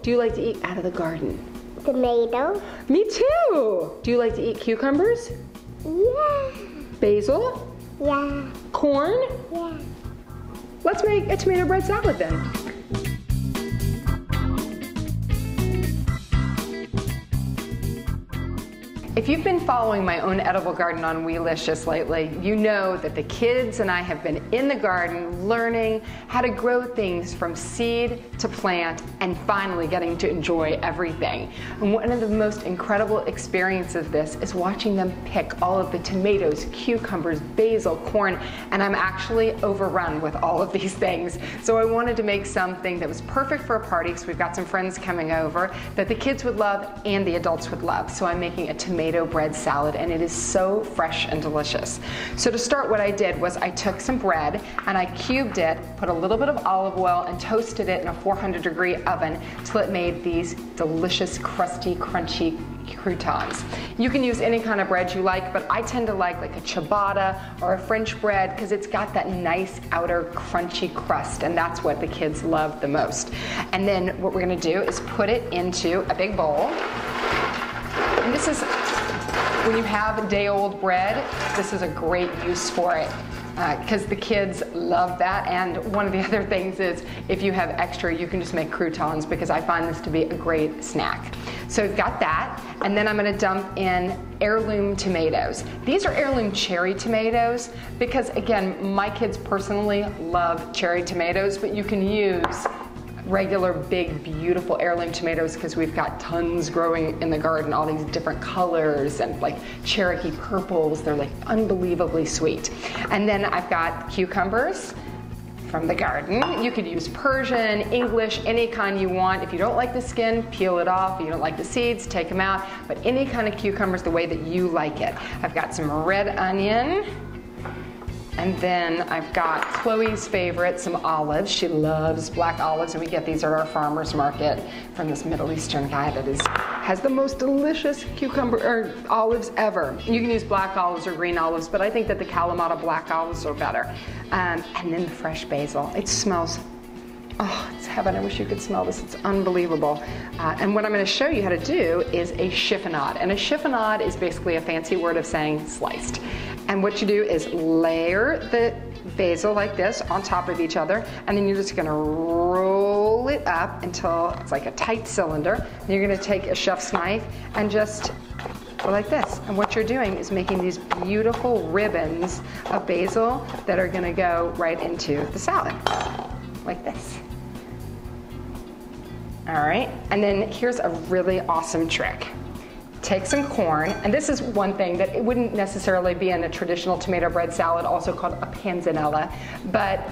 do you like to eat out of the garden? Tomato. Me too. Do you like to eat cucumbers? Yeah. Basil? Yeah. Corn? Yeah. Let's make a tomato bread salad then. If you've been following my own edible garden on Weelicious lately, you know that the kids and I have been in the garden learning how to grow things from seed to plant and finally getting to enjoy everything. And one of the most incredible experiences of this is watching them pick all of the tomatoes, cucumbers, basil, corn, and I'm actually overrun with all of these things. So I wanted to make something that was perfect for a party because we've got some friends coming over that the kids would love and the adults would love. So I'm making a tomato bread salad, and it is so fresh and delicious. So to start, what I did was I took some bread and I cubed it, put a little bit of olive oil, and toasted it in a 400-degree oven till it made these delicious, crusty, crunchy croutons. You can use any kind of bread you like, but I tend to like a ciabatta or a French bread because it's got that nice outer crunchy crust, and that's what the kids love the most. And then what we're going to do is put it into a big bowl. And this is, when you have day-old bread, this is a great use for it because the kids love that. And one of the other things is if you have extra, you can just make croutons because I find this to be a great snack. So we've got that, and then I'm going to dump in heirloom tomatoes. These are heirloom cherry tomatoes because, again, my kids personally love cherry tomatoes, but you can use regular big beautiful heirloom tomatoes because we've got tons growing in the garden, all these different colors and like Cherokee purples. They're like unbelievably sweet. And then I've got cucumbers from the garden. You could use Persian, English, any kind you want. If you don't like the skin, peel it off. If you don't like the seeds, take them out. But any kind of cucumbers the way that you like it. I've got some red onion. And then I've got Chloe's favorite, some olives. She loves black olives, and we get these at our farmer's market from this Middle Eastern guy that has the most delicious olives ever. You can use black olives or green olives, but I think that the Kalamata black olives are better. And then the fresh basil. It smells, oh, it's heaven. I wish you could smell this. It's unbelievable. And what I'm going to show you how to do is a chiffonade. And a chiffonade is basically a fancy word of saying sliced. And what you do is layer the basil like this on top of each other, and then you're just going to roll it up until it's like a tight cylinder. And you're going to take a chef's knife and just go like this. And what you're doing is making these beautiful ribbons of basil that are going to go right into the salad, like this. All right, and then here's a really awesome trick. Take some corn, and this is one thing that it wouldn't necessarily be in a traditional tomato bread salad, also called a panzanella, but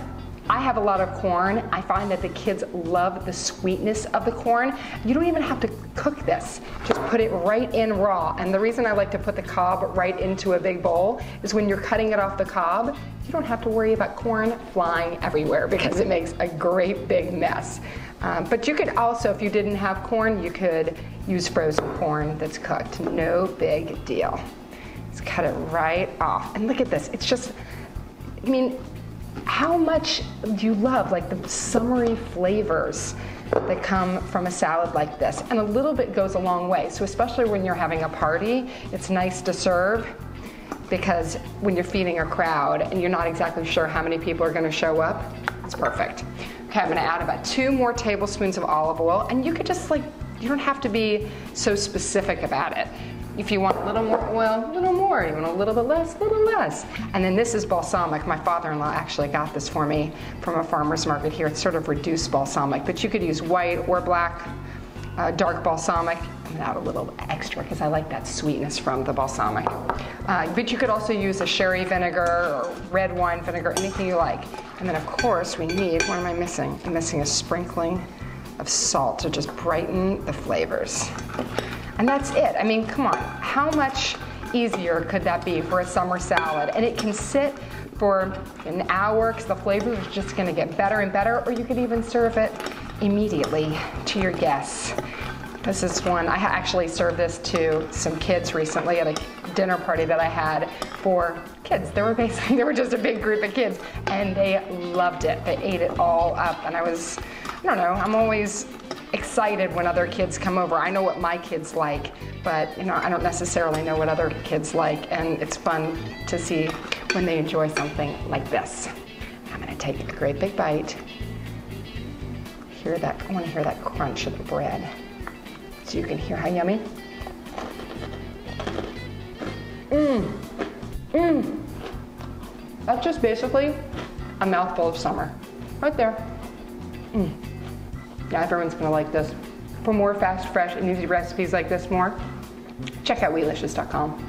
I have a lot of corn. I find that the kids love the sweetness of the corn. You don't even have to cook this. Just put it right in raw. And the reason I like to put the cob right into a big bowl is when you're cutting it off the cob, you don't have to worry about corn flying everywhere because it makes a great big mess. But you could also, if you didn't have corn, you could use frozen corn that's cooked. No big deal. Just cut it right off. And look at this. It's just, I mean, how much do you love like the summery flavors that come from a salad like this? And a little bit goes a long way. So especially when you're having a party, it's nice to serve because when you're feeding a crowd and you're not exactly sure how many people are going to show up, it's perfect. Okay, I'm going to add about 2 more tablespoons of olive oil, and you could just you don't have to be so specific about it. If you want a little more oil, a little more. You want a little bit less, a little less. And then this is balsamic. My father-in-law actually got this for me from a farmer's market here. It's sort of reduced balsamic, but you could use white or black, dark balsamic. I'm gonna add a little extra because I like that sweetness from the balsamic. But you could also use a sherry vinegar or red wine vinegar, anything you like. And then of course we need, what am I missing? I'm missing a sprinkling of salt to just brighten the flavors. And that's it. I mean, come on, how much easier could that be for a summer salad? And it can sit for an hour because the flavors are just gonna get better and better, or you could even serve it immediately to your guests. This is one, I actually served this to some kids recently at a dinner party that I had for kids. They were just a big group of kids, and they loved it. They ate it all up, and I don't know, I'm always excited when other kids come over. I know what my kids like, but you know, I don't necessarily know what other kids like, and it's fun to see when they enjoy something like this. I'm gonna take a great big bite. Hear that, I wanna hear that crunch of the bread. So you can hear how yummy. That's just basically a mouthful of summer, right there. Yeah, everyone's gonna like this. For more fast, fresh, and easy recipes like this check out weelicious.com.